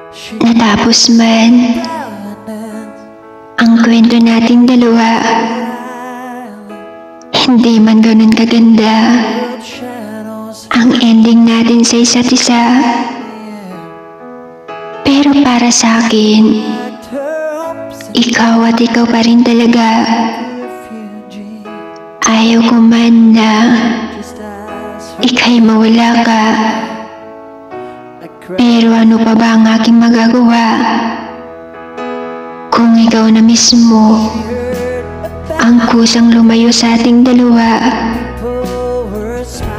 Natapos man ang kwento nating dalawa, hindi man ganun kaganda ang ending natin sa isa't isa. Pero para sa akin, ikaw at ikaw pa rin talaga. Ayaw ko man na ika'y mawala ka. Pero ano pa ba ang aking magagawa kung ikaw na mismo ang kusang lumayo sa ating dalawa?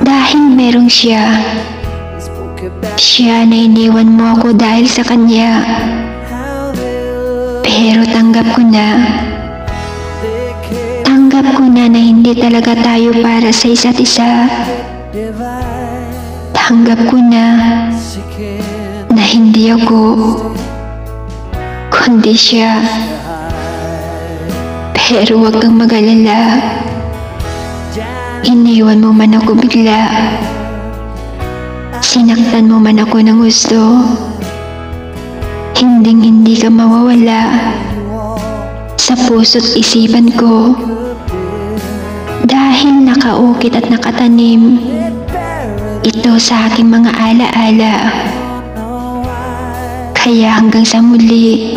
Dahil merong siya na iniwan mo ako dahil sa kanya. Pero tanggap ko na hindi talaga tayo para sa isa't isa. Tanggap ko na hindi ako, kundi siya. Pero huwag kang mag-alala, iniwan mo man ako bigla, sinaktan mo man ako ng gusto, hindi ka mawawala sa puso't isipan ko. Dahil nakaukit at nakatanim ito sa aking mga alaala. Kaya hanggang sa muli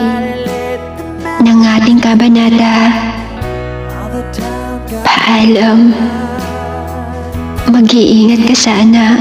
ng ating kabanata, paalam. Mag-iingat ka sana.